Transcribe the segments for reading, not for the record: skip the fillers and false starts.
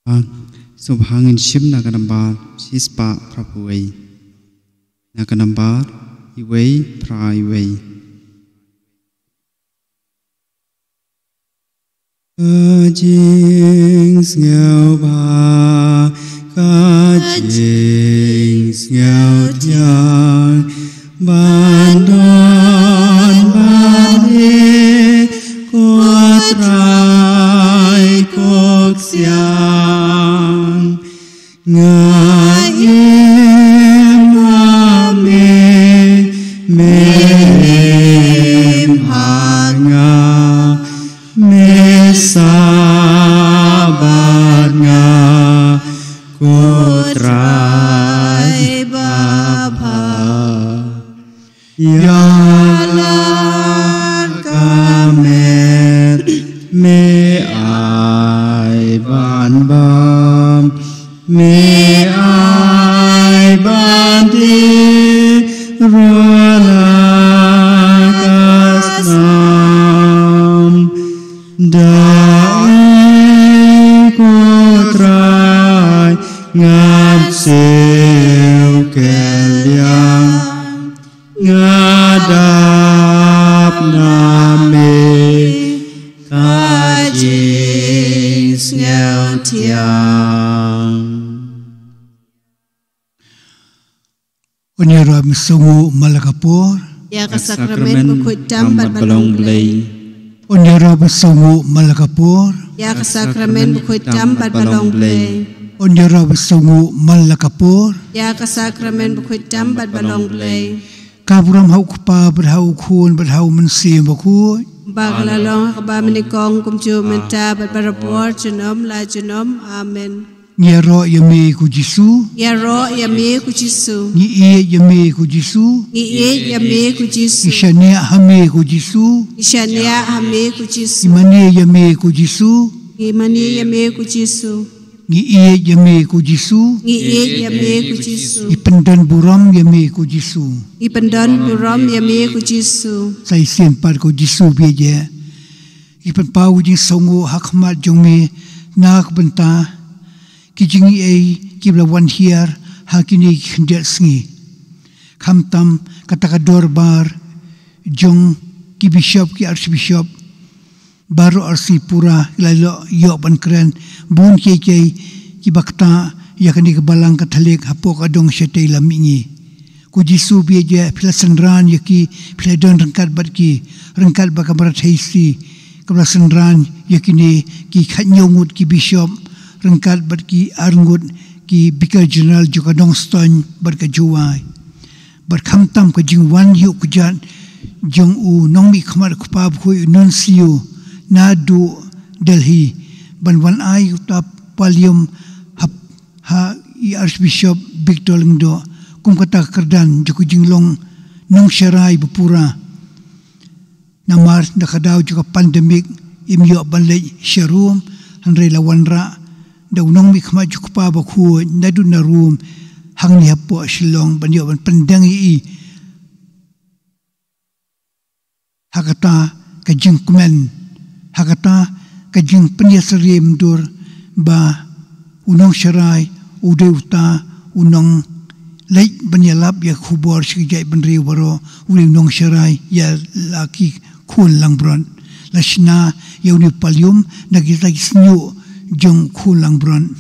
Subhangin shim naganambar shispa prapuway naganambar iway praiway Kajings ngao ba Kajings ngao tiang Ban don ban he Kot rai kok siang Nga im ha mem ha nga me sabat nga Kot rai baba Yalan kamet me ai ban bam me ai ban di rola kasnam dai kotrai ngap siu keliang ngadap name kajis ngau tiang Onyera misungu malakapur Ya kesakramen Bakhuid dambat balong belai Onyera misungu malakapur Ya kesakramen Bakhuid dambat balong belai Onyera misungu malakapur Ya kesakramen Bakhuid dambat balong belai Kabram hau kupa berhau kun berhau mensi Bakhuid Baglalong kaba menikong kumju menta berbarapur jenom la jenom amen Nyero yame ku Jisu Ya ro ya me ku Jisu Nyi yame ku Jisu Ngi ya me ku Jisu Ishania hame ku Jisu Ishania hame ku Jisu Imane yame ku Jisu Imani ya me ku Jisu Nyi yame ku Jisu Ngi ya me ku Jisu Ipendan buram yame ku Jisu Ipendon buram ya me ku Jisu Sai sempar ku Jisu beje Ipen pau jing songo hakmat jongme nak benta Kijingi ay kiblawan hiar hakini khendel sngi Khamtam kataka dorbar jong ki bishop ki archbishop baro arsi pura lalo yo ban kren bun ke ki bakta yakani kebalang kathalik hapok adong setei lamingi ku Jisu beje philasanran yaki philadon rangkat batki rangkat bakabarat heisi kebasanran yakini ki khanyongut ki bishop rangkat berki arngut ki Vicar General juga dongston berkejuai berkhamtam ke jingwan yuk kejat jong u nongmi khamar kupab kui nunsiu nadu Delhi banwan ai utap palium ha i Archbishop Victor Lingdo kum kata kerdan juku jinglong nong syarai bepura namar nakadaw juga pandemik imyo balai syarum hanrei lawanra daw nong mi khamaju kupa Bakhuid nadu na room hang ni hapo Shillong banyo ban pandang i hakata kajing kumen hakata kajing penyasarim dur ba unong syarai udeuta unong leit banyalap ya khubor sikijai banriu baro unong syarai ya laki kun langbron lashna yauni palium nagitag snyu jong kulang bron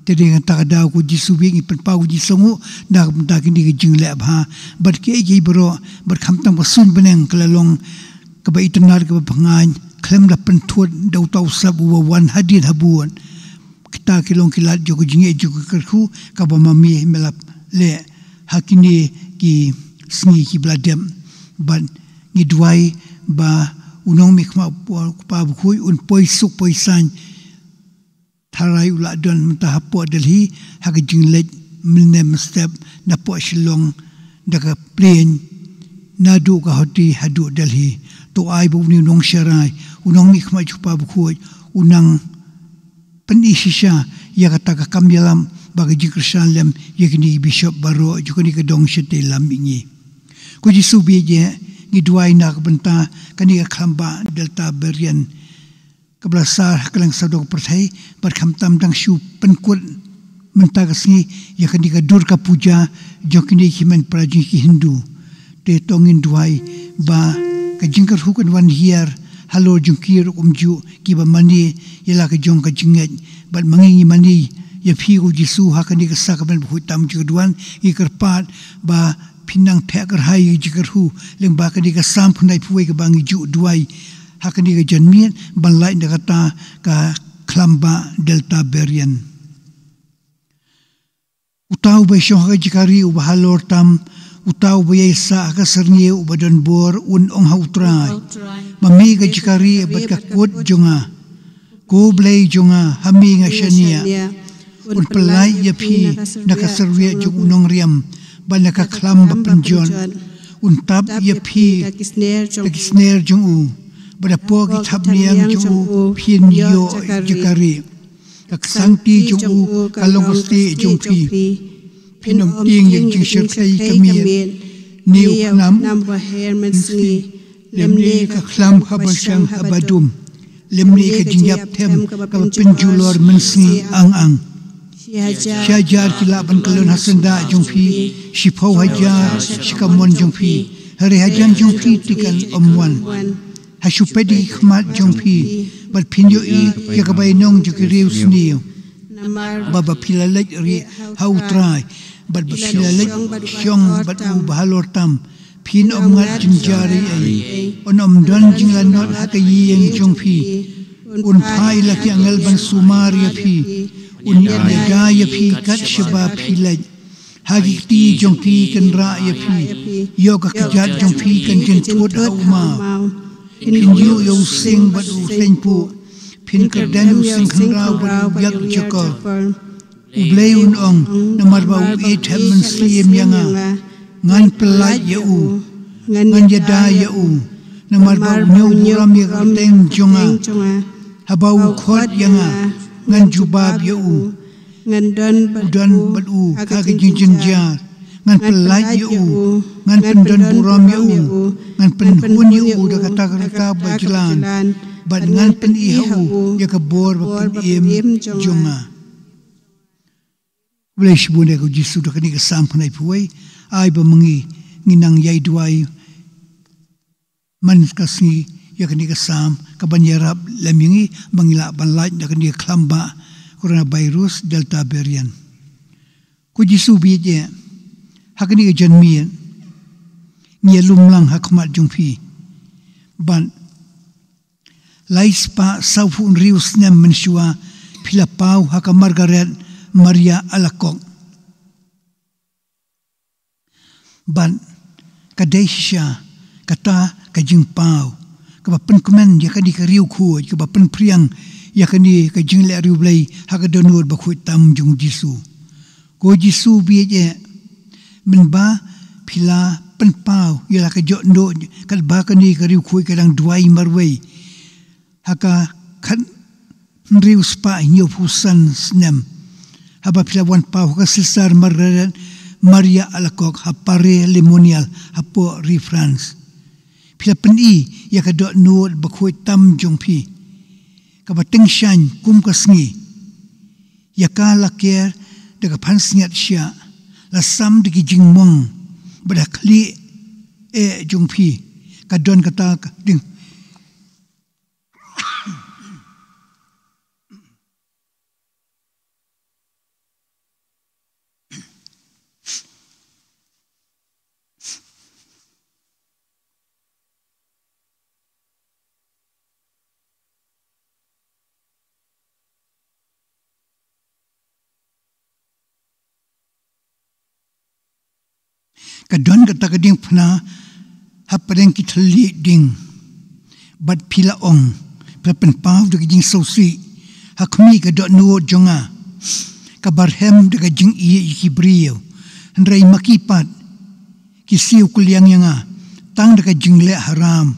tedi ngata kada ku Jisu bi ngi pau Jisungu dak dak ni jing lab ha bat ke ji bro bat khamtang basun beneng kelalong ke ba itenar ke bangan klem la pentut dau tau sab wa wan hadin habuan kita kilong kilat jogo jinge Jingkyrkhu ka ba mami melap le hakini ki sngi ki bladem ban ni duai ba unong mikma pa Bakhuid un poi suk poi san Harai ulat don mentah hapo Delhi hak jinglet milnem step napo Shillong daga plane nadu ka hoti hadu Delhi to ai bu ni nong syarai unong mi khma chupa Bakhuid unang penisisha ya kata ka kamyalam bagi Jingkyrkhu lem yakni bishop baro jukuni ka dong shete lam ingi ku Jisu beje ngi duai nak benta kani ka khamba delta berian Kebelasar kelang sadok pertai berkamtam dang syu penkut mentakasni ya kenika durga puja jokini himen praji ki Hindu te tongin duai ba ka Jingkyrkhu kan wan hiar halo jungkir umju ki ba mani yala ka jong ka jinget bat mangingi mani ya phiu jisu ha kenika sakaben Bakhuid tam juduan i kerpat ba pinang thekar hai Jingkyrkhu leng ba kenika sam phunai phuai ka bangi ju duai hakani ka janmian banlai nakata ka klamba delta berian utau ba syong ka jikari u bahalor tam utau ba yesa ka sernie u badan bor un ong hautrai mami ka jikari bat ka kot jonga ko blai jonga hami nga shania un pelai ya phi nakaserwie jong unong riam ban ka klamba penjon un tab ya phi kisner jong u pada pogi tabniang jung pin yo jekari kaksangti jung kalongosti jung pi pinom ting yang jingshirkai kami niu nam ski lemni ka khlam khabasyang habadum lemni ka jingyap them ka penjulor mensi ang syajar kilaban kalon hasanda jung pi shipau hajar shikamon jung pi hari hajan jung pi tikan omwan Hashupedi khmat jongpi bat pinyo I yakabay nong jukiriw sniyo baba pilalaj ri hautray bat pilalaj syong bat u bahalor tam pin omngat jinjari ay onom don jinglanot hakayiyeng jongpi un pai laki angal ban sumari pi un yadaya pi kat shaba pilaj hagikti jongpi kan ra ya pi yoga kajat jongpi kan jentut hauma Pin yu yu sing bat u senpu pin kerdan yu sing khangrau bat u yak chakor u blay un ong namar ba u it hebben sliem yanga ngan pelaj ya u ngan yada ya u namar ba u nyu ram ya teng jonga haba u khot yanga ngan jubab ya u ngan don bat u ka jinjin jar ngan pelaj ya u ngan pendon buram ya u ngan penhun ya u da kata kata bajalan bat ngan pen ihu ya kabor ba pen im jonga Wish bune ko jisu da kani ka sampanai puai ai ba mangi nginang yai duai man kasni ya kani ka sam ka banyarab lamingi mangila banlaj da kani klamba coronavirus delta variant ko jisu bi je hakani ka janmian ni lumlang hakmat jungpi ban laispa saufun rius nem mensua pilapau haka Margaret Maria Alakok ban kadesha kata kajingpau kabapen komen ya kadi ka riu khu kabapen priang ya kani ka jingle riu blai haka donor Bakhuid tam jung jisu ko jisu bi je men ba pila penpau yala ka jondo kal ba kani ka riu khu kadang duai marwei haka kan riu spa nyo pusan snem haba pila wan pau ka sisar Margaret Maria Alakok hapare limonial hapo ri France pila peni ya ka dot no Bakhuid tam jongpi ka bateng shan kum ka sngi ya ka laker de ka pansniat sha la sam de ki jingmong bada kli e jongpi ka don kata ding kadon kata kading pna hapadeng kitali ding bat pila ong pepen pau de jing sosi hakmi kadon no jonga kabarhem de jing i kibrio ndrai makipat kisiu kuliang yanga tang de jing le haram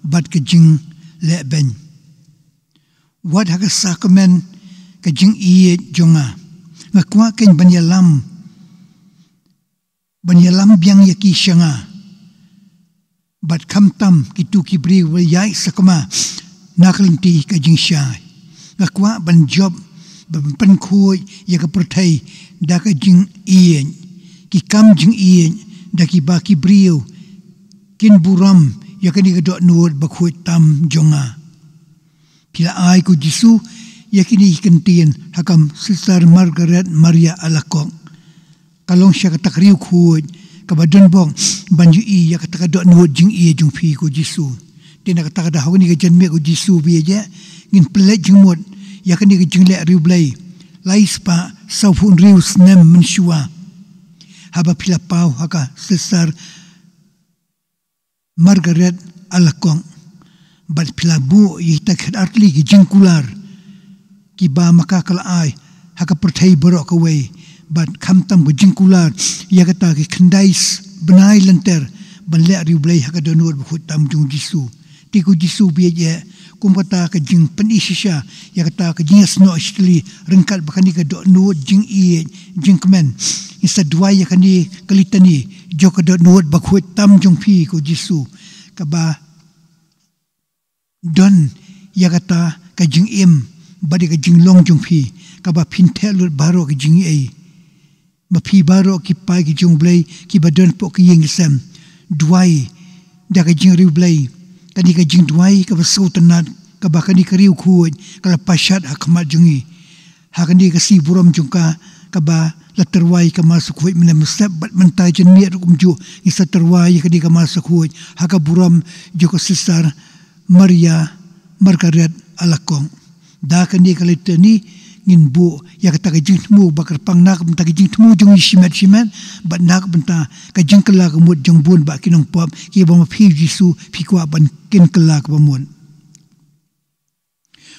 bat ke jing le ben wat haka sakamen ke jing i jonga ngakwa ken banyalam banyalam biang yaki syanga bat kamtam kitu kibri wayai sakama naklinti ka jing syai ngakwa ban job ban khoi ya ka perthai da ka jing ien ki kam jing ien da ki ba ki brio kin buram ya ka ni ka dot nuot Bakhuid tam jonga pila ai ku Jisu ya kini kentien hakam Sister Margaret Maria Alakong kalong siya katakriw kuwad kabadon bong banyu iya katakadot nuhod jing iya jung fi ko Jisu tina katakadahaw ni ka janmi ko Jisu biya ja ngin pelet jing mod ya kani ka jing le riw blay lais pa sawfun riw snem mensyua haba pila pau haka Sister Margaret Alakong bat pila bu yitak artli ki jing kular ki ba makakalaay haka perthai borok away bat khamtam ko jingkular ya kata ki khandais benai lenter ban le riu blai haka donor Bakhuid tam jung Jisu ti ko Jisu biya kum kata ka jing penisisha ya kata ka jing sno asli rengkat bakani ka do nuot jing i jing kemen isa dua ya kani kalitani jo ka do nuot Bakhuid tam jung pi ko Jisu ka ba don ya kata ka jing im badi ka jing long jung phi ka ba phin thelur baro ka jing ei ba phi baro ki pai ki jung blai ki ba don po ki yeng sem duai da ka jing riu blai ka ni ka jing duai ka ba so tanat ka ba ka ni ka riu khu ka la pashat hakmat jungi ha ka ni ka si buram jung ka ba la terwai ka masuk hui mena mestap bat mentai jen mi kum ju ni sa terwai ka ni ka masuk hui ha ka buram jo ko Sister Maria Margaret Alakong da kan dia kalau ni ngin bu ya kata ka jing temu bakar pang nak benta ka jing temu jung shimat bat nak benta ka jing kala ka mut jung bun ba kinong pop ki ba ma phi Jisu phi kwa ban kin kala ka mun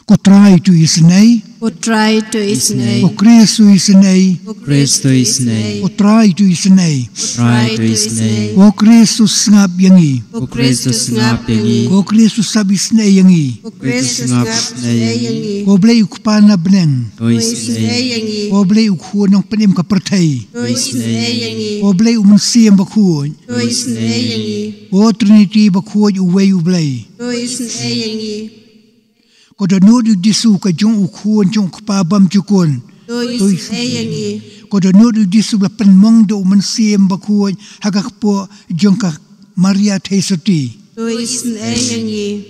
ko try to is nei Ko try to is nei. ko Kristo is nei Kristo is nei. ko try to is nei Try to is nei. ko Kristo ngap yangi Ko Kristus ngap yangi. ko Kristo sabis nei yangi Ko Kristus ngap yangi. ko blay ukpana beneng Ko To is is nei. yangi. ko blay ukhu nong penim ka perthai Ko is yangi. ko blay umunsiam bakhu Ko is yangi. o Trinity bakhu uway ublay Ko is yangi. ko do no Jisu ka jung ukhu jung pa bam jukon Ko is yangi. ko do no Jisu la penmong do umunsiam bakhu hagakpo jung ka Maria Thesati Ko is yangi.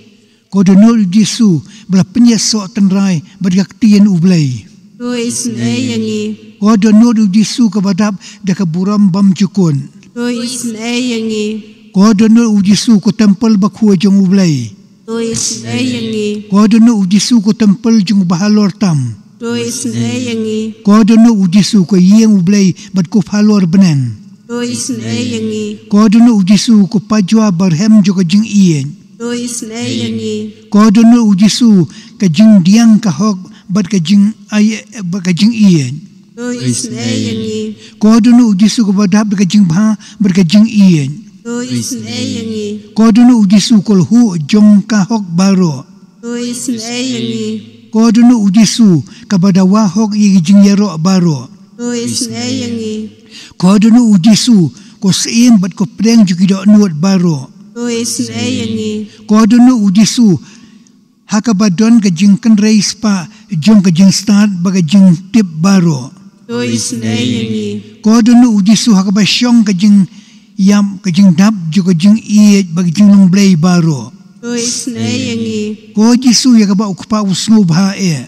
ko do no Jisu bla penyeso tenrai bergaktian ublay Ko is yangi. ko do no Jisu ka badap da ka buram bam jukon Ko is yangi. ko do no Jisu ko temple bakhu jung ublay Ko is yangi. ko do no Jisu ko temple jung bahalor tam Ko is yangi. ko do no Jisu ko yeng ublay bat ko phalor beneng Ko is yangi. ko do no Jisu ko pajwa barhem jo ka jing ien Ko is yangi. ko do no Jisu ka jing diang ka hok bat ka jing ay ba ka jing ien Ko is yangi. ko do no Jisu ko badap ka jing bha bar ka jing ien Ko is yangi. ko do no Jisu ko hu jong ka hok baro Ko is yangi. ko do no Jisu ka badawa hok yi jing yaro baro Ko is yangi. ko do no Jisu ko siem bat ko preng ju ki do nuot baro Ko is yangi. ko do no Jisu haka badon ka jing kan reis pa jong ka jing start baga jing tip baro Ko is yangi. ko do no Jisu haka ba syong ka jing yam ka jing dap ju ka jing iet baga jing long blay baro Ko is yangi. ko Jisu ya ka ba ukpa usno bha e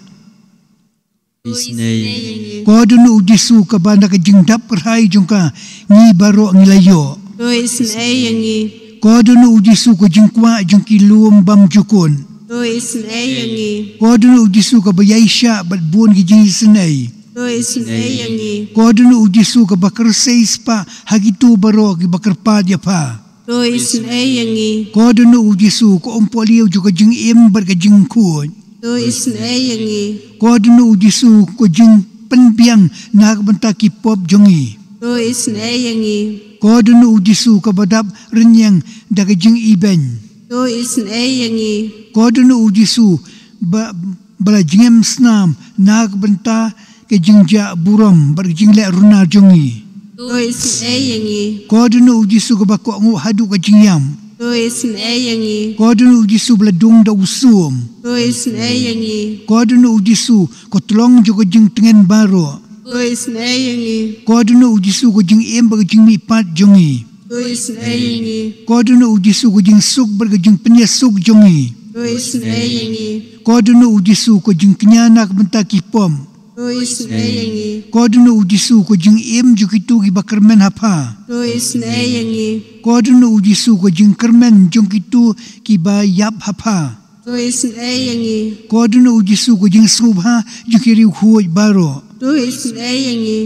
Is nei. ko do no Jisu ka ba na ka jing dap krai jong ka ni baro ngilayo Ko is yangi. ko do no Jisu ko jing kwa jong ki luom bam jukon Ko is yangi. ko do no Jisu ka ba yaisha bat bun ki jing senai Ko is yangi. ko do no Jisu ka bakar seis pa hagitu baro ki bakar pa dia pa Ko is yangi. ko do no Jisu ko ompolio ju ka jing im bar ka jing ku Ko is yangi. ko do no Jisu ko jing penbiang nak benta ki pop jongi Ko is yangi. ko do no Jisu ka badap renyang da ka jing iben Ko is yangi. ko do no Jisu ba bala jingem snam nak benta ke jingja buram bar jing le runa jongi Ko is yangi. ko do no Jisu ka ba ko ngu hadu ka jingyam Tuis ne yangi. Kodun ujisu beladung da usum. Tuis ne yangi. Kodun ujisu ko tolong jo ko jing tengen baro. Tuis ne yangi. Kodun ujisu ko jing em ba jing mi pat jongi. Tuis ne yangi. Kodun ujisu ko jing suk ber jing penyes suk jongi. Tuis ne yangi. Kodun ujisu ko jing kenyana ke benta kipom. Tuis ne yangi. Kodun ujisu ko jing em jo kitu ki bakermen hapa. Tuis ne yangi. Kodun ujisu ko jing kermen jong kitu ki ba yap hapa. Tuis ne yangi. Kodun ujisu ko jing subha jo kiri huoj baro. Tuis ne yangi.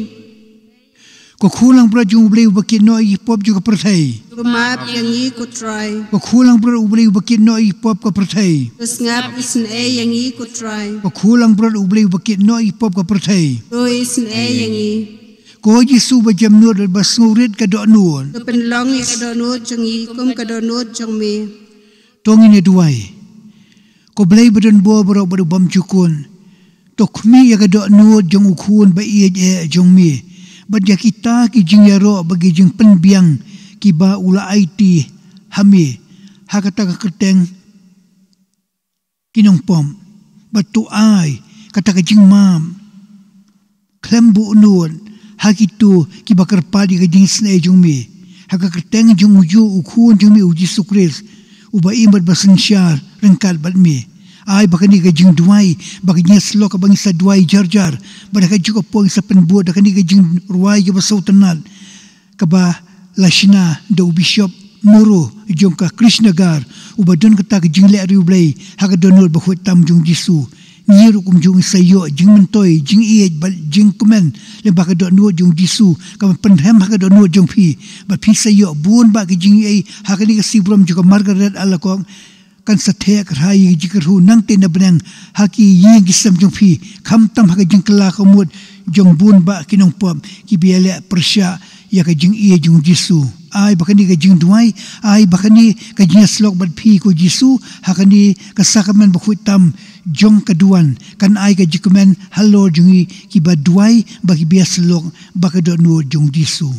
Ko khulang pra jong blei bakit no i pop jo ka perthai. Kumap yangi ku try. Ko khulang pra blei bakit no i pop ka perthai. Kusngap is ne yangi ku try. Ko khulang pra blei bakit no i pop ka perthai. Tuis ne yangi. Ko Yesu ba jam nur ba surit ka do nur. Tupen long i kadonut jongi kum kadonut jong mi. Tong ini duai. Ko blei badan bo bro bro bam jukun. To khmi ya ka do nur jong ukhun ba ie jong mi. Badia kita ki jing yaro bagi jing penbiang ki ba ula IT hami hakata ka keteng kinong pom batu ai kata ka jing mam klembu nun hakitu ki bakar padi ka jing snai jung mi haka keteng jung uju ukhun jung mi uji sukris uba imbat basen syar rengkat bat mi ai bakani ka jing duai bakani slok bang sa duai jar badaka juga pong sa penbuat dakani ka jing ruai ka basau tenal ka ba lashina do bishop muru jong ka krishnagar ubadon ka jing le ri blai haka donol Bakhuid tam jung jisu niru kum jung sayo jing mentoi jing ie bal jing kumen le baka do no jung jisu ka penhem haka do no jung phi ba phi sayo bun ba ka jing ei haka ni ka sibrom juga margaret alakong kan sathek rai Jingkyrkhu nang te na benang haki ying gisam jong phi kham tam haka jing kala komut jong bun ba kinong pom ki biale persya ya ka jing ie jong jisu ai bakani ka jing duai ai bakani ka jing slok bat phi ko jisu hakani ka sakamen Bakhuid tam jong kaduan kan ai ka jikumen hallo jungi ki ba duai ba ki bia slok ba ka do no jong jisu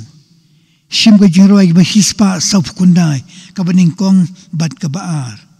shim ka jing roi ba hispa sau kundai ka baning kong bat ka baar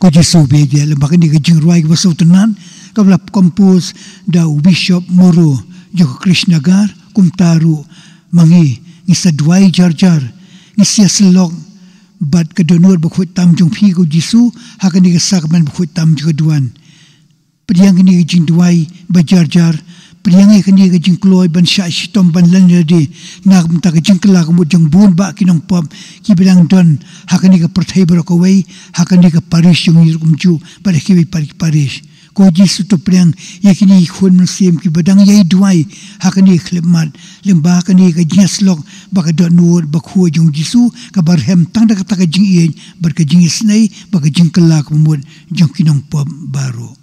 ko Jesu be dia le bakani ke jing ruai ke sautunan kabla compose da Bishop Muru Joko Krishnagar kumtaru mangi ngisadwai jarjar ngisia selong bat kedonor Bakhuid tam jong phi ko Jesu hakani ke sakman Bakhuid tam keduan priang ni ke jing duai bajarjar priang ni ke jing kloi ban sha shitom ban lan de nak mta ke jing kala ko jong bun ba kinong pop ki bilang don hakani ke perthai ber ko wei hakani ke parish jong kum ju bar ki parish ko Jesu to priang yakini khun sim ki badang yai duai hakani khlemat lemba hakani ke jinslok ba ka donor ba khu jong Jesu ka bar hem tang da ka jing ye bar ka jing snei ba ka jing kala ko mud jong kinong pop baro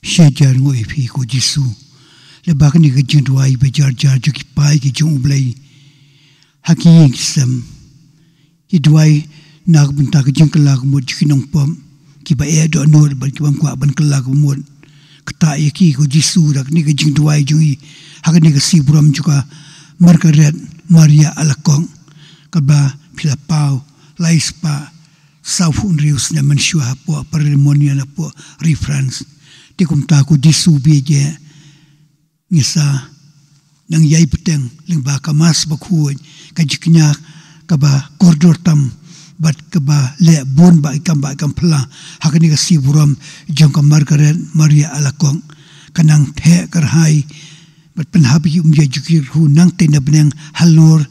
Syajar ngoi phi ko Jisu. Lebak ni ke jing duai bejar jar jo ki pai ki jong ublai. Haki yang kisam. Ki duai nak benta ke jing kelak mut ki nong pom. Ki ba e do nur ban ki bam kwa ban kelak mut. Kata ye ki ko Jisu dak ni ke jing duai jongi. Hak ni ke si buram juga Margaret Maria Alakong. Kaba pila pau laispa South Rius na mansua po paremonia na po reference. Tikum ta ko Jisu beje ngisa nang yai peteng ling ba kamas Bakhuid kajiknya kaba koridor tam bat kaba le bon ba ikam pla hakani ka si buram jong ka Margaret Maria Alakong kanang the karhai bat penhabi Jingkyrkhu nang tena benang halor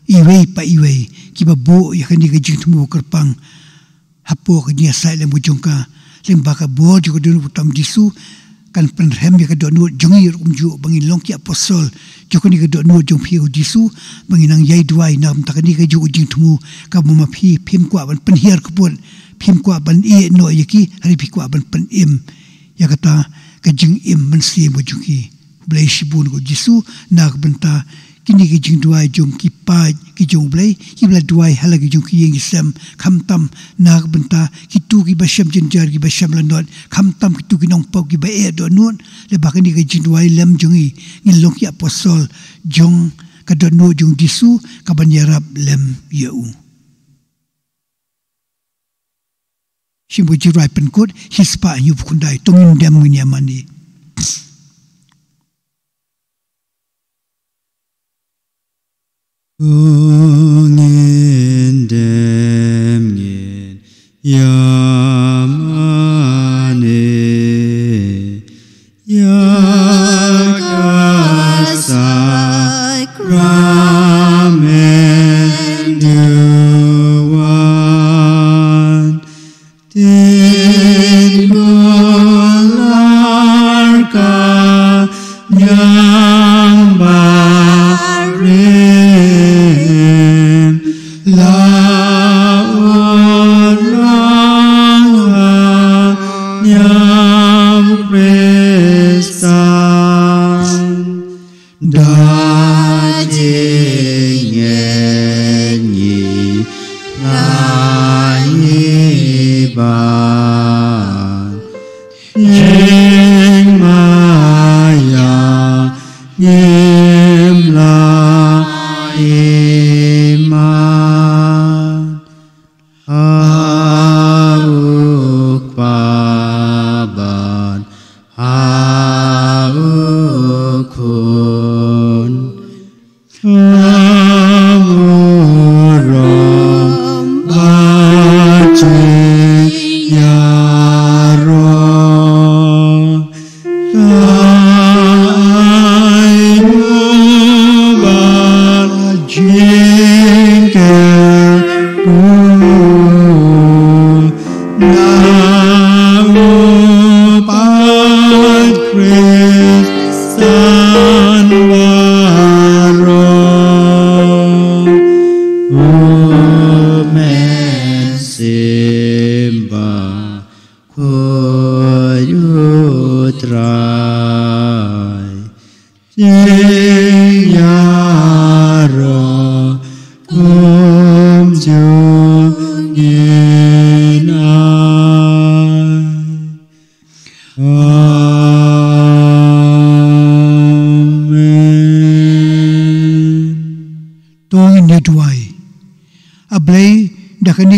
iwei pa iwei kiba bo yakani ka jingtmu kerpang hapo kanya sai le mujongka limba ka bo juga dulu putam Jisu kan penrem ya ka donu jongi umju bangin long ki apostol jokoni ka donu jong phi Jisu bangin ang yai duai nam takani ka ju jingtmu ka mama phi phim kwa ban penhiar kupon phim kwa ban e no yaki hari phi kwa ban pen im ya kata ka jing im man si mujungi blai shibun ko Jisu nak benta kini ki jing duai jong ki pa ki jong blai ki bla duai hala ki jong ki yeng sam kham tam nak benta ki tu ki basham jinjar ki basham lanot kham tam ki tu ki nong pau ki ba e do nun le ba kini ki jing duai lam jongi ngin long ki apostol jong ka do no jong Jisu ka ban yarap lem yeu shimbo jirai penkot hispa yu kundai tongin dem ngin yamani Ungin demgin yamane yakasai ramen duwan tingolarka nyang bari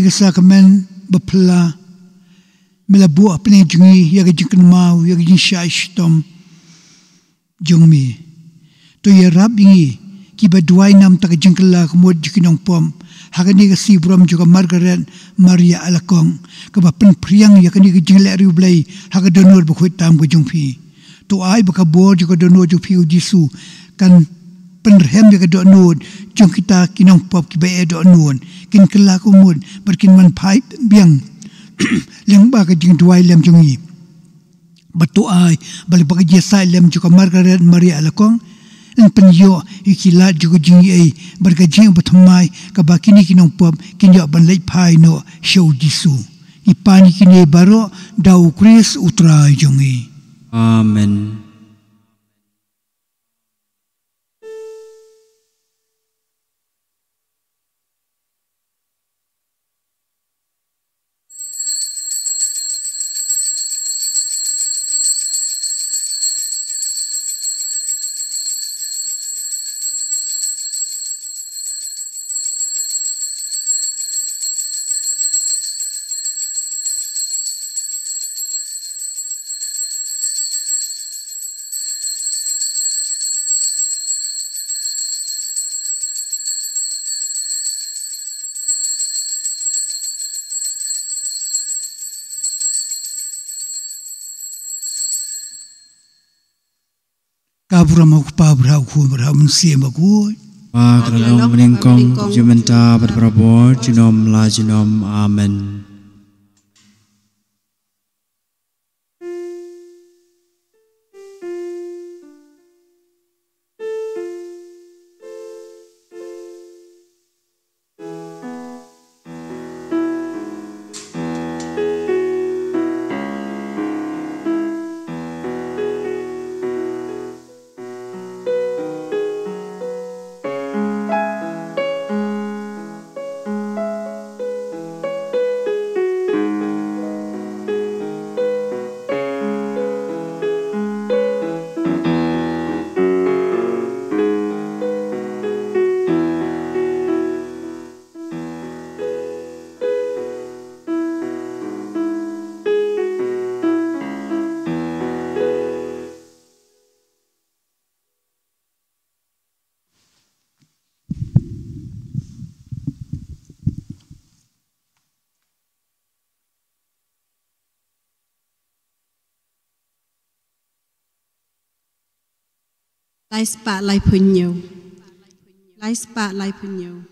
Sakamen bapla melabu apne jungi ya jingkan mau ya jing shai stom jongmi to ya rab ingi ki baduai nam tak jingkala kemod jikinong pom hakani ka si brom juga Margaret Maria Alakong ka bapen priang ya kani ka jingle riu blai haka donor Bakhuid tam ko jongpi to ai baka bo juga donor jongpi Jisu kan penrem ya ka donor jong kita kinong pop ki ba e donor kin kelak umud berkin man pai biang leng ba ka jing duai lem jongi batu ai bali ba ka jesai lem juga Margaret Maria Alakong en penyo ikilat juga jing ai berka jing batamai ka ba kini kinong pop kin yo ban lei pai no show Jisu ipani kini baro dau Chris utrai jongi Amen. Kabura mau pabra ku berha mensia baku. Pakralong meningkong jumenta berprabor jinom la jinom. Amen. Lai spa lai punyo. Lai spa lai punyo.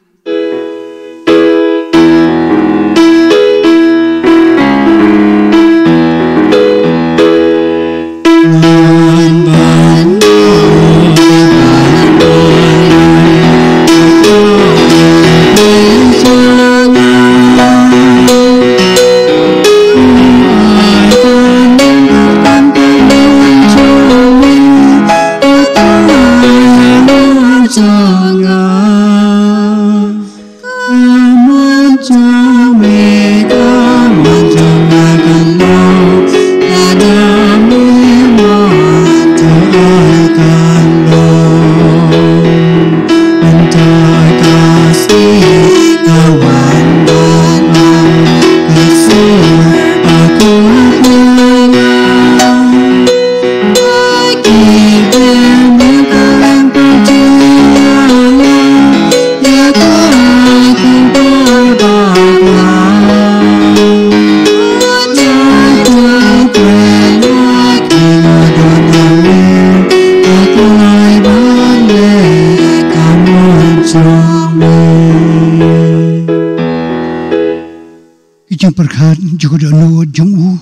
Perkhat juga dono jong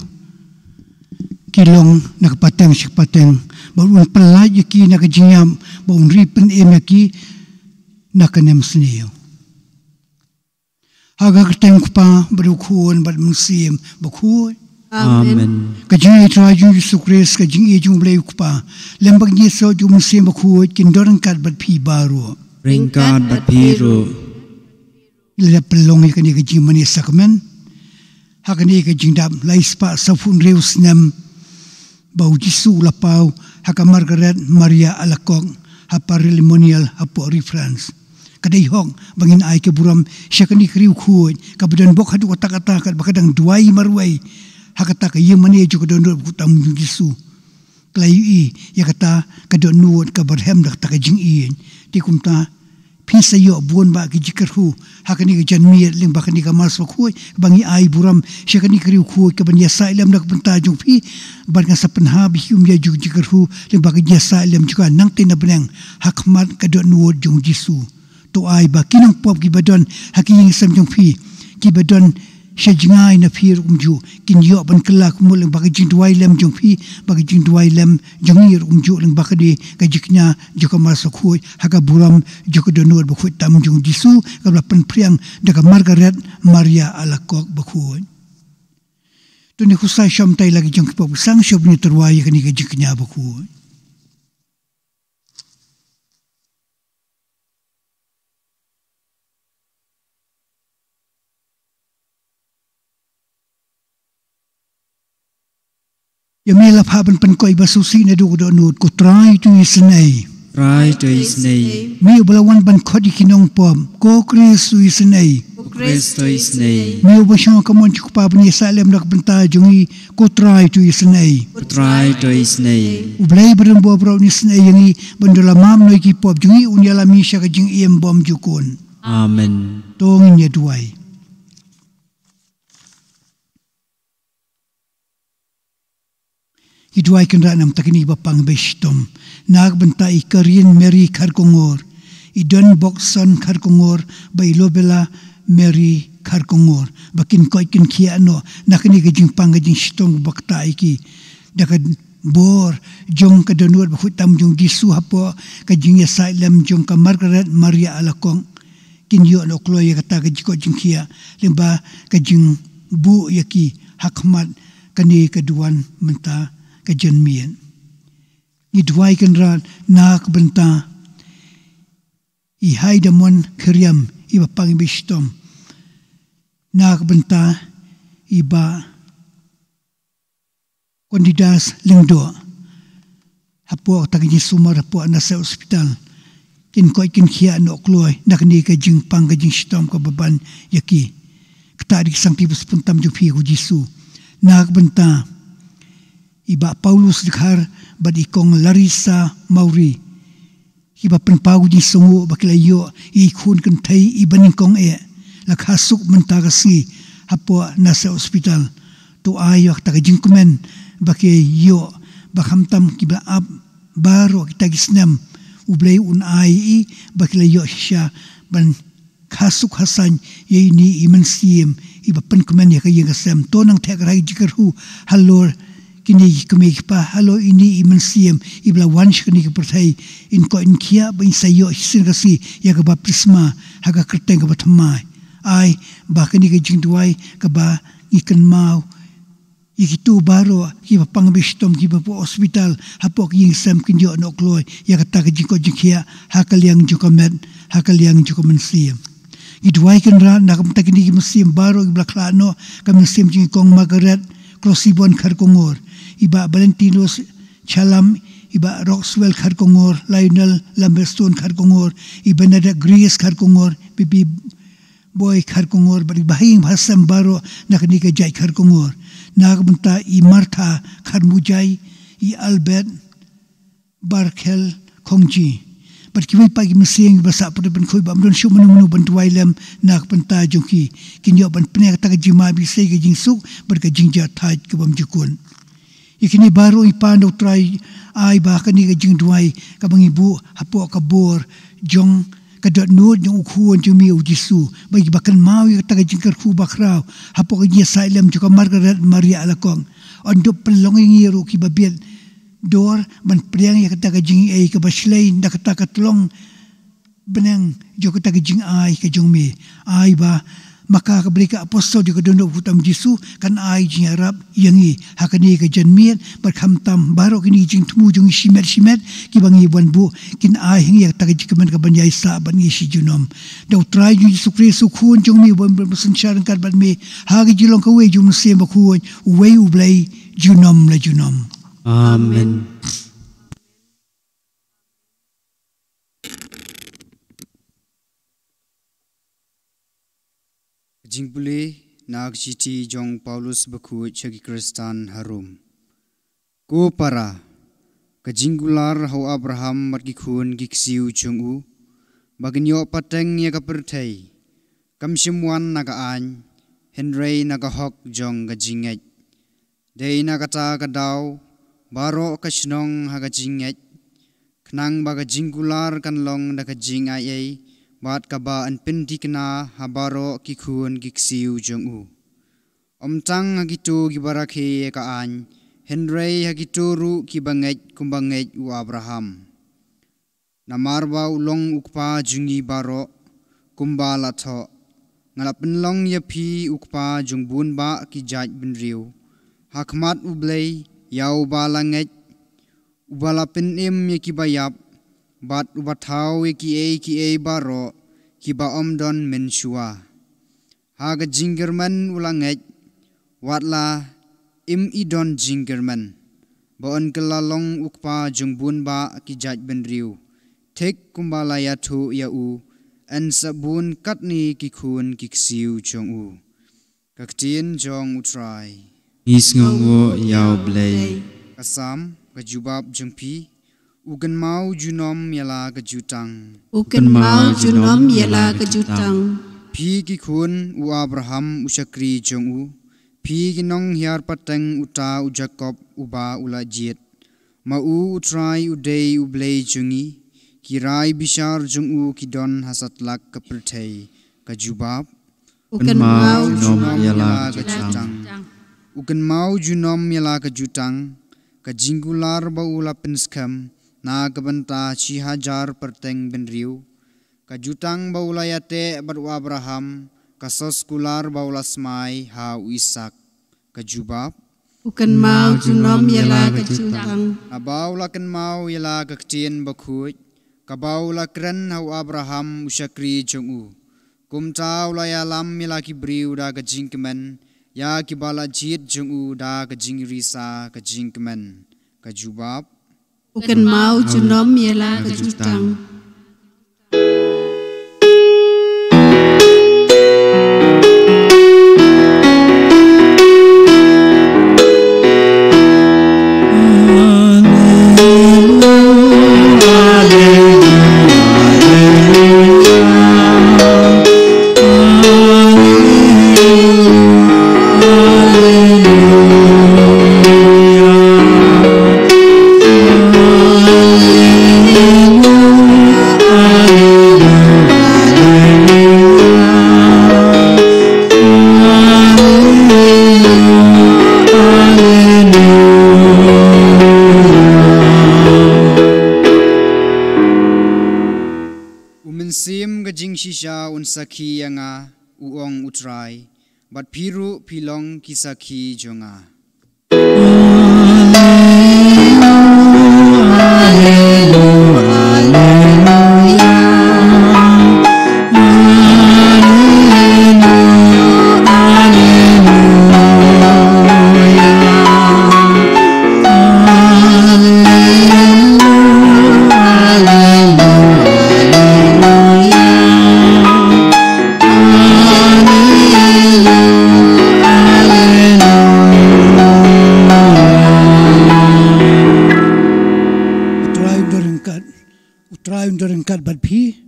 kilong nakapateng sikpateng baru pelaj ki nakajingam baun ripen emaki nakanem sniyo haga keteng kupa berukun bad musim bakhuid. Amen. Kajing traju Yesus kajing ejung blai kupa lembag nyeso ju musim bakhuid kindoran kat bad pi baru Ringkat bat biru. ila pelong ikan kajing mani sakmen hakani kajing dam laispa safun reus nem bau jisu lapau haka Margaret Maria alakong hapa ceremonial hapo reference kadai hong bangin ai ke buram syakani kriu khuoi kabadan bok hadu kata-kata kat bakadang duai marwai hakata ka yemani juga don kutam jisu klai ya kata kadon nuot kabarhem dak takajing in tikumta pisa yo buon ba ki Jingkyrkhu hakani ka janmi ling bakani ka mas khoi bangi ai buram syakani kriu khoi ka banya sailam dak penta jung pi ban ka sapenha bi hum ya Jingkyrkhu ling bakani ya sailam juga nang tina benang hakmat ka don nuot jung jisu to ai ba kinang pop ki badon haking sam jung pi ki badon syajngai na phir umju kin yo ban kelak mul bagi jing duai lem jung pi bagi jing duai lem jungir umju leng bakadi ka jiknya joka masuk khoi haga buram joka donor bakhuid tam jung jisu ka pen priang daga Margaret Maria alakok bakhuid to tu ni khusai syam tai lagi jong kipok sang syab ni terwai kani ke jingknya baku ya mela phaban pan koi basusi na du do nut ko try tu isnei try to isnei mi balawan ban khodi kinong pom ko kristu isnei Kristo isnei mi ubashang kamon chukpa bani salem nak benta jungi ko try tu isnei try to isnei ublay beren bo bro ni isnei yangi bandola mam noi ki pop jungi unyala mi sha jing em bom jukon amen tongin ya duai Hidwai kenra nam takini bapang bestom nag benta ikarin Mary Kharkongor idon boxon Kharkongor bailobela Mary Kharkongor bakin koi kin khia no nakini ke jingpang ke jing stong bakta iki dakad bor jong ka donor bahutam jong disu hapo ka jing asylum jong ka Margaret Maria alakong kin yo no kloy kata ke jiko jing khia limba ka jing bu yaki hakmat kani keduan menta kajenmian idwai kenra nak benta I haidamon kriam iba pang bistom nak benta iba kondidas lingdo hapo tagini sumar hapo nasa hospital kin koi kin khia no kloy nakni ka jing pang ka jing stom ka baban yaki kta dik sang tibus puntam ju phi jisu nak benta iba Paulus dikhar badi kong Larissa Mauri iba penpau di songo bakilayo I khun kan thai ibaning kong la khasuk menta kasi hapo nasa hospital to ayok ta jingkumen bakiyo bakhamtam kiba ab baro kita gisnam ublay un ai bakilayo sya ban khasuk hasan yini iman siem iba penkumen ya kayeng kasem to nang thek rai Jingkyrkhu halor kini kumik pa halo ini iman siem ibla wansh kini kepertai in ko in kia ba in sayo sin kasi ya ka baptisma haga kerteng ka batmai ai ba kini ke jingduai ka ba ikan mau ikitu baro ki ba pangbistom ki ba po hospital hapok ying sam kin yo no kloy ya ka ta ka jingko jingkia hakaliang jukamet hakaliang jukamen siem idwai kan ra nakam ta kini ki musim baro ibla klano kam sim jingkong Margaret Krosibon Kharkongor iba Valentinos Chalam iba Roxwell Kharkongor Lionel Lamberstone Kharkongor iba nada Grace Kharkongor bibi boy Kharkongor bari bahing bahasam baro nakni ka jai Kharkongor nagbenta I Martha Kharmujai I Albert Barkel Khongji but kiwi pagi mesing basa pada ben khoi bam don shu menu ban tuailam nak penta jongki kinyo ban pne ta jima bi sei ke jingsuk ber ka jingja thai ke bam jukun ikini baru ipan do try ai ba kani ke jing duai ka bang ibu hapo ka bor jong ka dot nur jong ukhuan jumi ujisu bagi bakan mau ta ke Jingkyrkhu bakrau hapo ke dia silem juga Margaret Maria alakong ondo pelonging yeru ki babel dor ban priang ya kata jing ai ka baslain da kata ka tlong benang jo kata jing ai ka jong me ai ba maka ka beri ka apostol jo ka dondo hutam Jisu kan ai jing Arab yangi hakani ka janmian berkham tam baro kini jing tumu jong simet ki bangi ban bu kin ai hing ya kata jikaman ka ban yai sa ban ngi si junom do try ju Yesu Kristus khun jong mi ban berpesan syaran kan ban me ha ki jilong ka we jong sem ba khun we u blai junom la junom amen Jingpuli nak citi jong Paulus Bakhuid chagi Kristan harum ko para kajinggular hau Abraham matki khun giksiu chungu bagnyo pateng ya kaperthai kamsimwan naga an Henry naga hok jong gajinget dei naga ta kadau baro kasnong haga jinget knang baga jinggular kan long daga jing ai bat kaba an pendi kena habaro kikhun giksiu jongu omtang hagitu gibarakhe ka an Henry hagituru kibanget kumbanget u Abraham namarba ulong ukpa jungi baro kumbala tho ngalapin long yapi ukpa jungbun ba ki jaj binriu hakmat ublay yau balangej ubalapin yaki bayap bat ubathaw ki e baro ki ba omdon menshua haga jinggerman ulangej watla idon jinggerman baon kelalong ukpa jungbun ba ki jaj benriu thek kumbalaya thu ya u an sabun katni ki khun ki ksiu chong u kaktin jong utrai isngongo yaw blay kasam kajubab jungpi ugan mau junom yala kajutang Ukan mau junom yala kajutang phi ki khun u Abraham usakri jong u phi ginong hiar pateng uta u Jacob uba ula jiet ma u utrai udei ublei jungi kirai bishar jung u kidon hasatlak kaperthei kajubab Ukan mau junom yala kajutang ukan mau junom yala kajutang kajinggular baula penskam na kabanta 6,000 perteng benriu kajutang baula yate badu Abraham kasos kular baula smai ha Isak kajubab Ukan mau junom yala kajutang abaula kan mau yala kaktien Bakhuid kabaula kren ha Abraham usakri jongu kumta ula yalam yala kibriu da kajingkemen ya kibala jit jongu da kajingrisa kajingkemen kajubab Ukan mau junom yala kajutang Shisha un sakhi yanga uong utrai bat piru pilong kisakhi jonga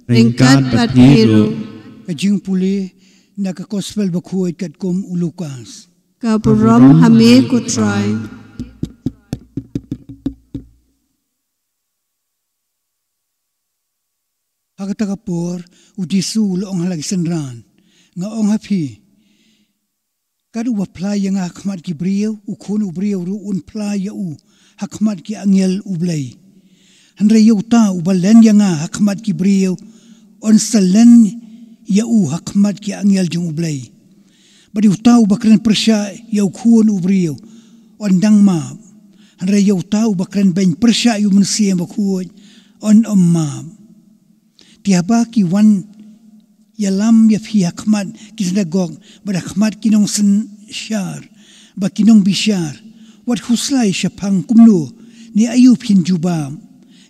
Ringkat bat piru kajing puli na ka gospel Bakhuid kat kum ulukas kapurom hame kutrai hakata kapor udisu long halag senran nga ong hapi kadu wa play nga khmat ki brieu ukhun ubrieu ru un play u hakmat ki angel ublay hanre yuta ubalen nga hakmat ki brieu on salen ya u hakmat ki angel jung ublay badi utau bakran persya ya khun ubriu on dang ma hanre ya utau bakran ben persya yu mensia Bakhuid on omma tiaba ki wan ya lam ya fi hakmat ki sinagog bad hakmat ki nong sen syar ba ki nong bishar wat khuslai syapang kumnu ni ayub hin juba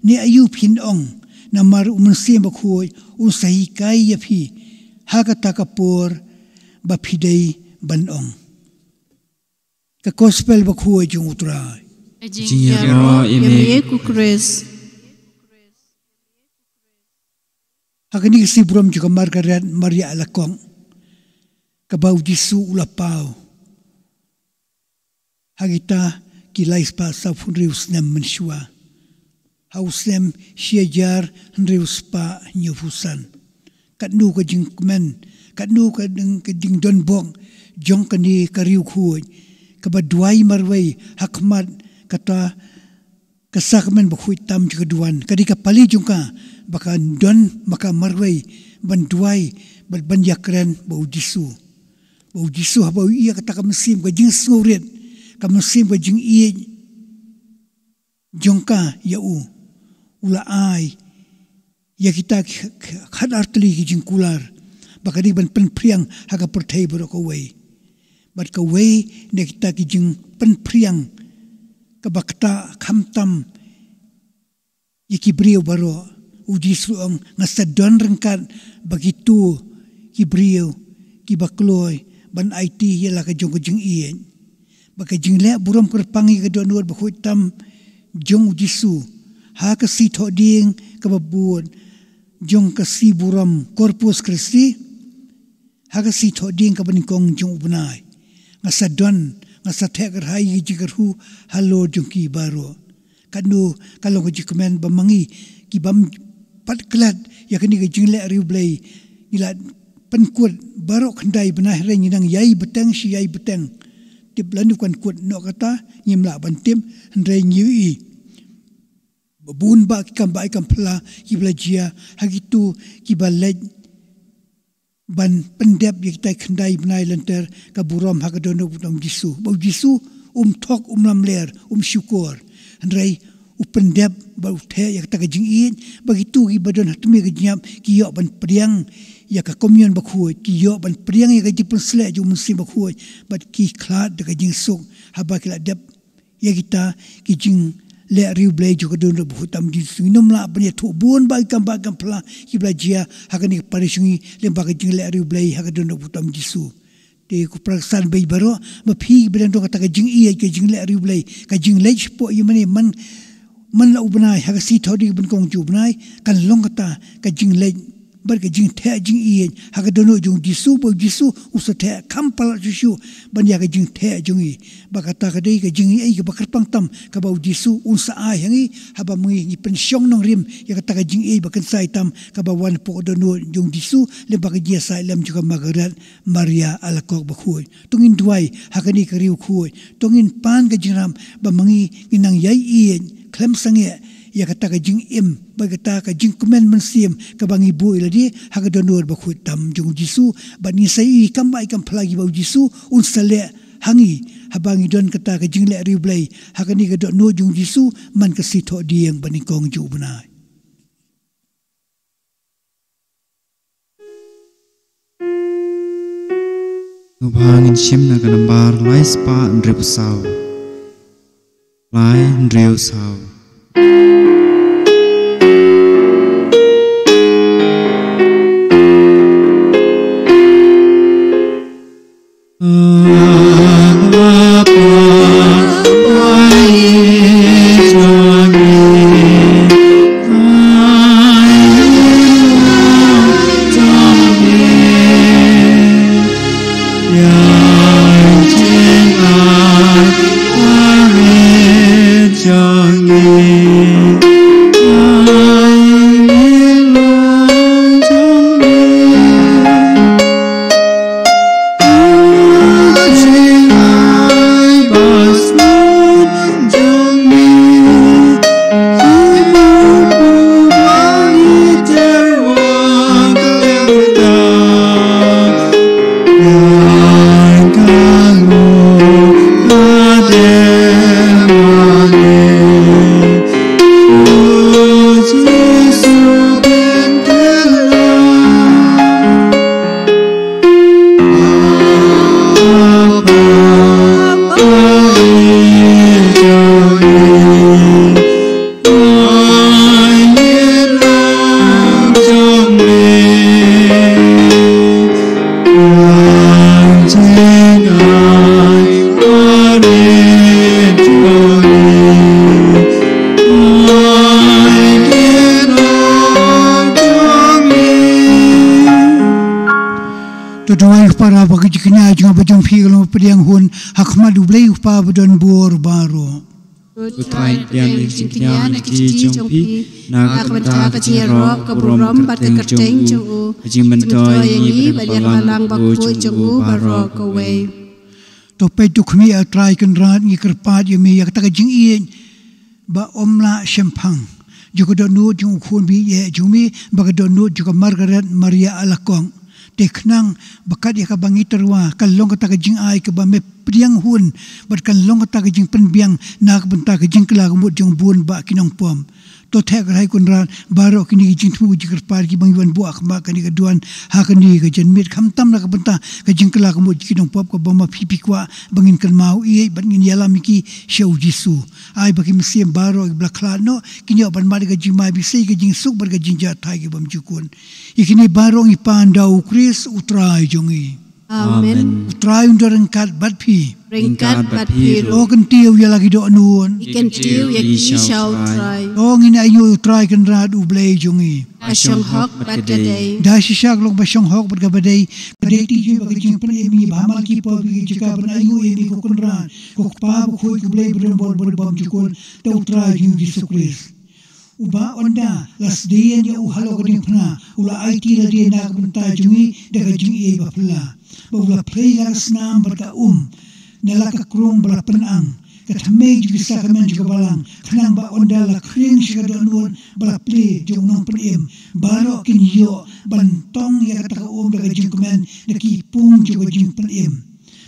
ni ayub hin ong namar mensia Bakhuid usai kai ya phi hakata kapor ba phidei banong ka gospel Bakhuid jung utrai Jingkyrkhu ime kukres hakani si brom juga margaret maria alakong kabau disu ulapau hagita kilais pa sa funrius nem menshua hausem siajar henrius pa nyufusan katnu ka jingkmen katnu ka ding don bong jong kani kariu khuj kabadwai marwai hakmat kata kasakmen Bakhuid tam jikaduan kadika pali jungka baka don maka marwai banduai banjakren bau jisu bau iya kata ka mesim ka jing sngoret kamusim ka jing i jongka ya ula ai ya kita khadar tli ki jing kular bakadi ban pen priang haka perthai bro ko wei bat ka wei ne kita ki jing pen priang ka bakta khamtam iki brio baro uji suang ngasadon rengkat begitu ki brio ki bakloi ban IT ya la ka jing ien baka jing le buram kerpangi ka don Bakhuid tam jong jisu ha ka si tho ding ka babun jong ka si buram korpus Kristi ha ka si tho ding ka banikong jong ubnai ngasadon ngasathek rai Jingkyrkhu halo jong ki baro kanu kalau ka jikmen bamangi ki bam pat klat ya kani ka jing le riu blai ila penkut barok khandai benah reng nang yai beteng si yai beteng tip lanu kan kut no kata nyimla bantim reng yui babun ba kam ba kam pla ki blajia hagitu ki balaj ban pendep yang kita khandai benai lenter ka buram hakadono butam jisu bau jisu thok lamler syukur rei upendep bau the yang ta jing in begitu ki badon hatmi ki nyap ki yo ban priang ya ka komyon Bakhuid ki yo ban priang ya ka jipun sle ju musim Bakhuid bat ki khlad de ka jing suk haba ki la dep ya kita ki jing le riu blai ju ka don Bakhuid tam di sinum la ban ya thu bun ba kam pla ki blajia hakani parisungi le ba ka jing le riu blai ha ka don Bakhuid tam jisu te ku praksan bai baro ba phi bedan do ka ta ka jing i ka jing le riu blai ka jing le po yimani man la ubnai ha ka si thodi ban kong ju ubnai kan long ka ka jing le bar ka jing the jing i ha ka dono jung jisu bo jisu usathe kampal jisu ban ya ka jing the jung i ba ka ta ka dei ka jing i ka bakar pang tam ka ba jisu unsa ai hangi ha ba mui ni pensyong nong rim ya ka ta ka jing i ba kan sai tam ka ba wan po dono jung jisu le ba ka dia sai lam juga magarat Maria alakok Bakhuid tungin duai ha ka ni ka riu khui tungin pan ka jingram ba mangi inang yai i klem sange ya kata ka jing im ba kata ka jing komen mensim ka bangi bu iladi ha ka donor Bakhuid tam jung jisu ba ni sai kam bai kam plagi bau jisu un sale hangi ha bangi don kata ka jing le riu blai ha ka ni ka donor jung jisu man ka si tho dieng bani kong ju bunai ngubangin shim na kanambar lai spa ndrip saw lai ndriu saw para bagi jiknya jangan bajang film pediang hun hakma dublei upa badon bor baro Utrai yang jingknya ki jongpi nak benta keciro keburom bat kerteng jungu jing bentoy ni balian halang Bakhuid jungu baro kowe to pe tukmi atrai kan rat ngi kerpat yemi yak ta jing i ba omla shempang juga donu jung khun bi ye jumi ba donu juga Margaret Maria alakong teknang bakat ya ka bangi terwa kalong kata ka jing ai ka ba me priang hun bat kalong kata ka jing penbiang nak benta ka jing kala gumut jong bun ba kinong pom to thek rai kun ran baro kini jing thu jikar par ki bangi wan bu ak ma kani ka duan ha kani ka jen mit kham tam na ka benta ka jing kala gumut kinong pop ka ba ma pipi kwa bangin kan mau i bangin yala miki shau jisu ai baki msiem baro blakla no kinyo ban ma ka jing mai bi sei ka jing suk bar ka jing ja thai ki bam jukun ikini barong ipandau Kris utrai jongi. Amen. Utrai undorengkat batpi. Ringkat bat piru. Oken tiu ya lagi do anuon. Ikan tiu yak isau try. Ong ina ayu utrai kan rad ublay jongi. Asyong hok bat kadai. Dah sisak long basyong hok bat kabadai. Badai tiju bagajing penemi bahamal kipo bagi jika benayu emi kukun rad. Kukpa bukhui kublay berembol berbam jukun. Ta utrai jongi Yesus Kris. Uba onda las dian ya uhalo kading pna ula IT la dia nak benta jungi daga jungi e bapla ba ula play la snam berka nala ka krung bala penang ka thame ju sa kamen ju balang khnang ba onda la kring shiga donun bala play jong nong penem baro kin yo bantong ya ka daga jing kamen naki pung ju ga jing penem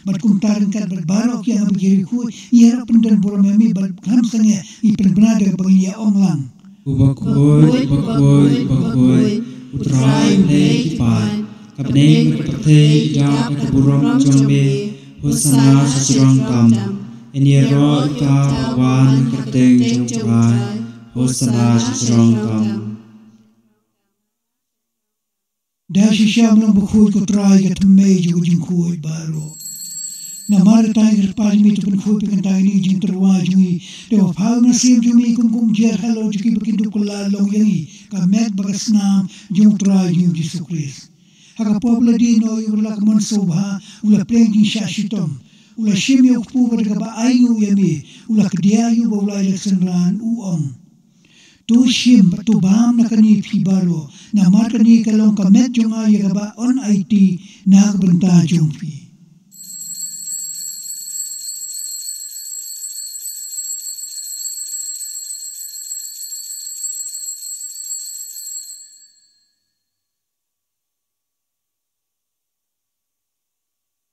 bat kumtaran kat baro ki ang Jingkyrkhu ira pendan boromemi bal kham sange I penbana daga bangi ya onglang Bakhuid, utrai ulei kipan, kapneng berpatei ida keburong jombe, hosana sejurang kam, eniro ika wan kerteng jombai, hosana sejurang kam. Dah sisya melang Bakhuid utrai katmei juga Jingkyrkhu baro. Namar tayo parmi tu Bakhuid pekantai ni jing terwa jungi dewa phal nasib jumi kum jer halo juki bekindu kula long yangi kamet bagasnam jung trai jung Yesus Kris haka pobla di no yurla kamon sobha ula plenging shashitom ula shimi ukpu berga ba ayu yami ula kediayu ba ula ilaksanran uong tu shim tu bam nakani pibaro namar kani kalong kamet junga yaga ba on IT nak benta jung pi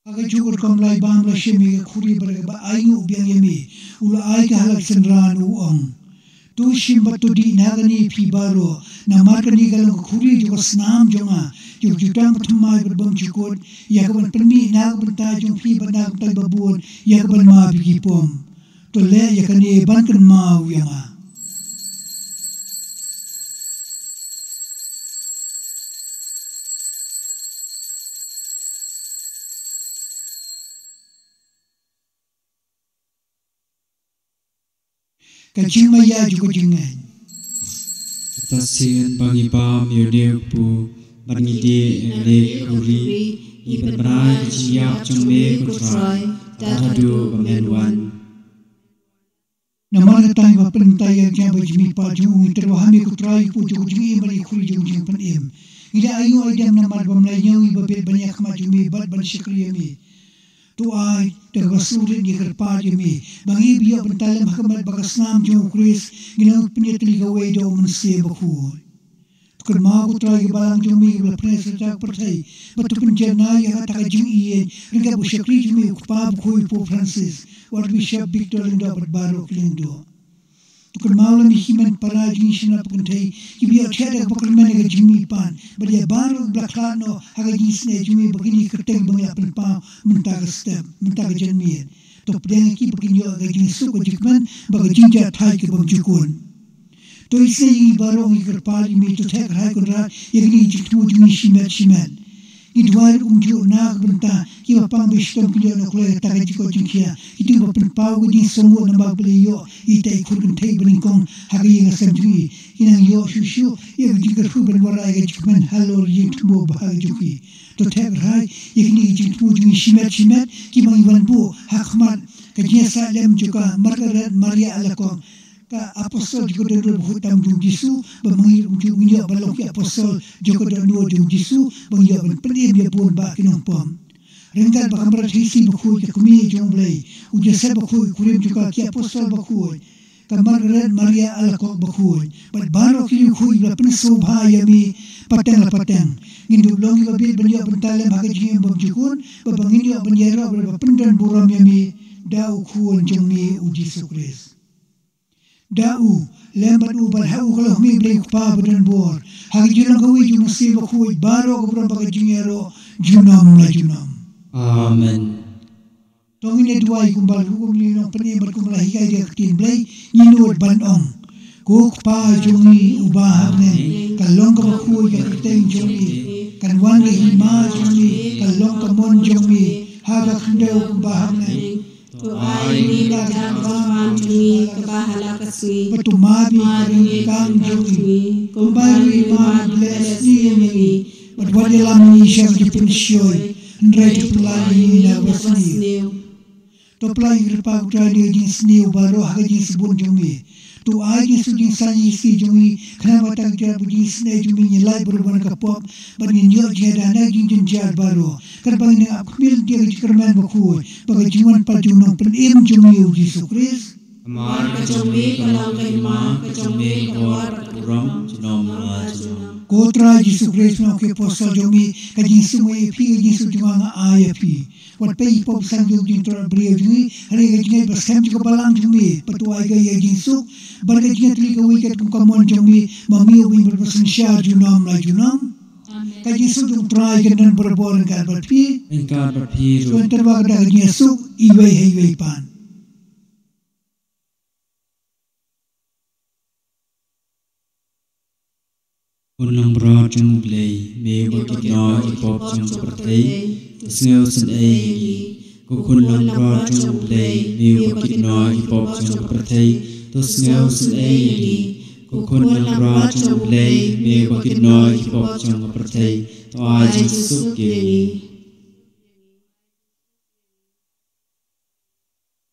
Aga jukur kamlai bam la shimi khuri berga ba ayu biang yemi ula ai ka halak senran uong tu shim batu di nagani pibaro namar kani galong khuri juga snam jonga juk jutang pathmai berbam jukut ya kaban permi nag benta jong pi banag tai babun ya kaban ma bigi pom to le ya kani ban kan mau yanga kacing maya juga jingan. Tasin bangi bam yudeu pu bangi di ele kuri iban berai jiap jombe kutrai tatadu bamenwan. Namar tay ba pentai yang jaba jimi pa jung terwahami kutrai pu juga jingi bari kuri jung jing penem. Ida ayu aidam namar bamlayu iba bet banyak ma jumi bat ban syukriyami. Tu ai terwasurin di kerpa jemi bangi biya bentalam hakamat bagasnam jong Kris gilang penyetli gawe do mense Bakhuid tukar ma kutrai balang jumi bla presa tak pertai batu penjana ya tak jing iye ringa bu syakri jumi kupa Bakhuid po Francis war bishop Victor lindo baro klindo tukar ma lam himan para jing sina pentai kibiya tiada bakalman ga jimi pan badia baro blaklano haga jing sne jumi begini kerteng bangi penpa mentag step mentag janmien to pedang ki begini ga jing suko jikman baga jinja thai ke bam jukun to ise yi baro ngi kerpali mi to tek hai kunra yegni jiktu jumi shimet Idwar umju nak benta kiwa pang bistom kiyo no kloy taga jiko jingkia itu ba penpau di songo na bagliyo itai kurun tai bringkong hagi nga sanjui inang yo shushu ye Jingkyrkhu benwara ga jikman halor jingtmo bahag juki to tek rai yegni jingtmo jungi shimet ki mang iwan bu hakmat kajnya salem juga Margaret Maria alakong ka apostol juga dulu hutam jung Yesus bamangir jung nya balok ya apostol juga dulu jung Yesus bangya ban pedim ya pun ba kinong pom ringkat bakamra hisi Bakhuid ya kumi jung blai uja se Bakhuid kurim juga ki apostol Bakhuid ka Margaret Maria alakok Bakhuid bat baro ki Bakhuid la pensobha yami pateng la pateng ngindu long ba bil banyo bentale ba jing bom jukun ba bangin yo banyero ba pendan buram yami dau khun jengmi uji sukris dau lembat ubar hau kalau mi blai pa badan bor hagi junang kawi jung si bakhuid baro ko ba jingero junam la junam Amen. Tongin eduai kumbal hukum ni nong peni berkumlah hikai dia ketin blai nyinut banong kuk pa jungi ubah ne kalong ka bakhuid ka keteng jungi kan wan le hima jungi kalong ka mon jungi haga khendau ubah ne to ai ni da zaman jungi kabahala kasui Patumabi karing kang jungi kumbali ma bless ni but wadi lam ni siya di pensyoy ndray di pelai na basni to pelai ripa utali di sni baro haga di sebun jungi to ai di suding sanyi si jungi kana batang dia budi sni jungi nyelai berban kapop bani nyo jeda na jin jar baro kan bangin akmil dia di kerman bakhuid bagai jiwan pajunong penim jungi uji sukris Amar kacombe kalang kaima kacombe kawar kurang jinom rajunam. Kotra Yesus Kristus no ke posal jomi kajing sumai pi kajing sujunga aya pi. Wat pei pop sang jung jing tor brio jungi hari kajing bersam juga balang jomi petuai gaya jing suk bar kajing tli kawi kat kum kamon jomi mami ubi berpesan syar junam la junam. Kajing sujung trai kendan berbor kan berpi. Engkau berpiru. Tuan terbang kajing suk iwei hei pan. Unang berat jung blai me wakit no hipop jung seperti sengau senai kukunang berat jung blai me wakit no hipop jung seperti sengau senai kukunang berat jung blai me wakit no hipop jung seperti to aji suki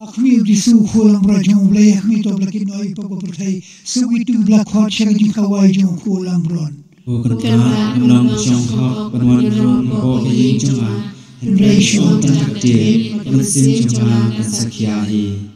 Akmi di su khulang brajong blai akmi to blakin noi poko pertai su itu blak khot syang di kawai jong khulang bron bukan tak menang jong hak berwan rong ko ing jong a hendrai shon tak de bersin jong a sakiahi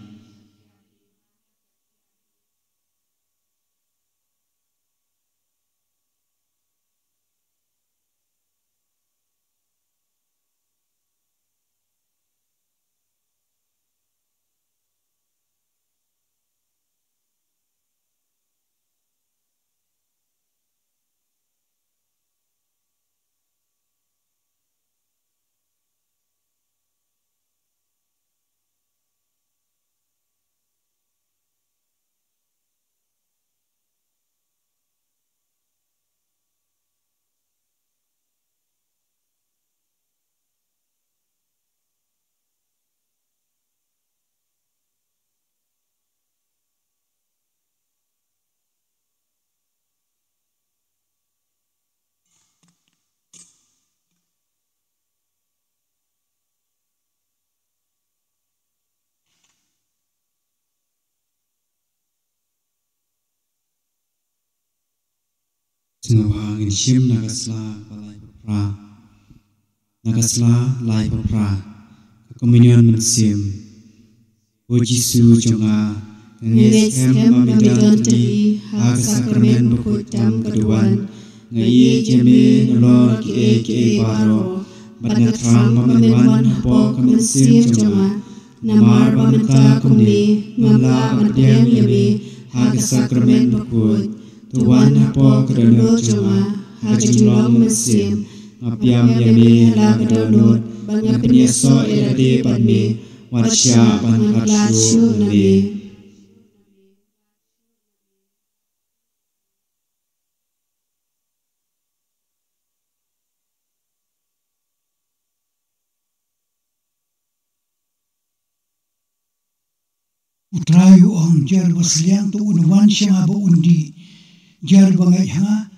Sengawang in shim nagasla balai pra nagasla lai pra kominion mensim o Jisu jonga ngesem mamidan tadi hak sakramen berkutam keduan ngaye jeme nolor ke baro badna trang mamenwan po kemensim jonga namar pamenta kumni ngamla madem yabe hak sakramen berkut Tuan apa kedonor jemaah haji long mesim ngapiam yami la kedonor banyak penyeso irade padme wadsya panharsyu nabi Utrayu ong jar wasliang tu unwan siya abo undi jar bangay ha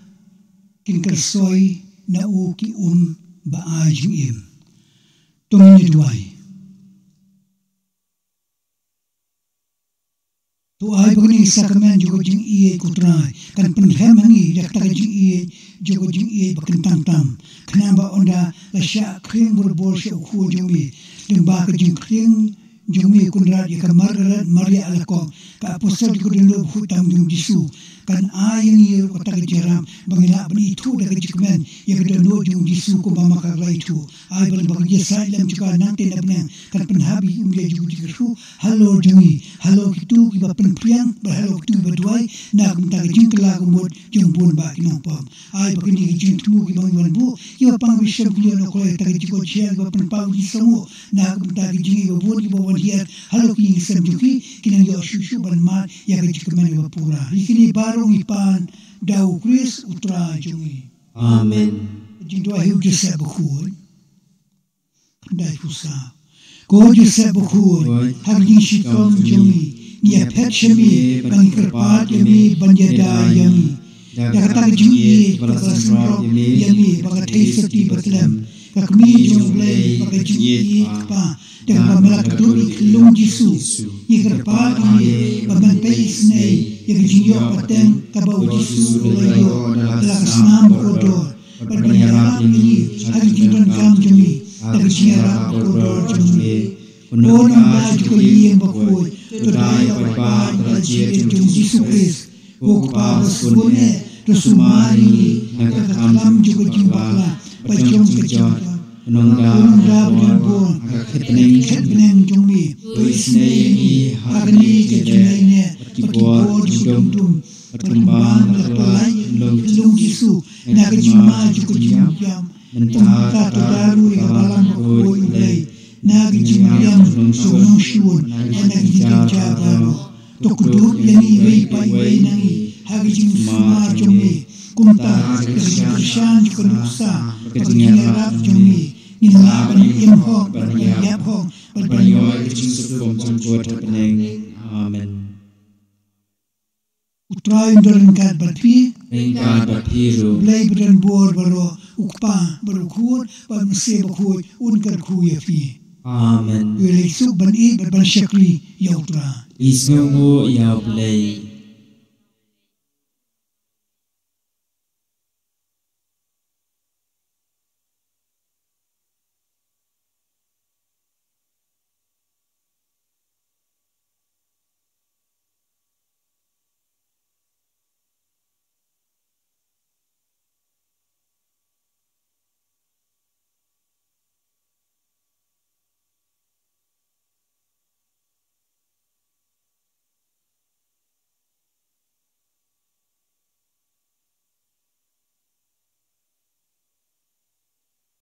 kinkersoy na uki baajing im tungin idway tu ay bagni sakamen jugo jing iye kutray kan penhem hangi dakta jing iye jugo jing iye bakentang tam kanamba onda la sya kring berbol sya ukhu jumi limba ka jing kring jumi kunrat ya Margaret Maria alako ka apostol di kodelo hutang yung Yesu kan ayang iyo ko tagajaram bangila ban itu daga jikmen ya kodelo yung Yesu ko mamakalai tu ay ban bagya salam juga nanti nabnang kan penhabi umdia juga Jingkyrkhu halo jongi halo kitu ki ba penpriang ba halo kitu ba duai na kum taga jingkla kumod jong bon ba kinong pom ay bagini jingtu ki bang wan bu yo pang wisam ki no ko taga jiko chiang ba penpau di samo na kum taga jingi ba bon ki ba wan hiat halo ki sam juki kinang yo shushu ban mat ya ga jikmen ba pura ikini barong ipan dau Kris utra jongi Amen. Jingdo ahiu jese Bakhuid dai pusa ko jese Bakhuid hagin shikom jongi ni apet shemi bang kerpat yami banjada yami dakata jingi bakasro yami bakatai seti batlem kakmi jonglei bakajingi pa dakata melakaturi kelung Yesu ni kerpat ni babantai snei yakajinyo pateng kabau Yesu layo lakasnam kodor berbanyarak ini hagin kam jongi takjiara kodor jongi Kuno nambah juga yang Bakhuid Tudai apa Raja Jung Yesus Kristus Bukpa Basbune Rusumari Naga kalam juga jimbaklah Bajong kejot Nongda Bernbon Ketbeneng Jungmi Tuisne ini Harni kejenainya Pakibo Judum Berkembang Berpelai Lung Yesus Naga jima juga jimbam Mentah Tudaru yang balang Bakhuid ulai Nagi jimriam sunung shiwon nagi jabaro tokuduk yani wei pai wei nangi hagi jim suma jomi kumta kesyan koduksa kejingarap jomi nilaban imho yapho Berbanyo kecing sebelum campur terpeneng. Amen. Utrain dorengkat berpi Ringkat berpiru. Blai beren bor baro ukpa berukur bangse Bakhuid Jingkyrkhu ya fi Amen. Yulai suk ban i ban syakri ya utra Isngungu ya blay.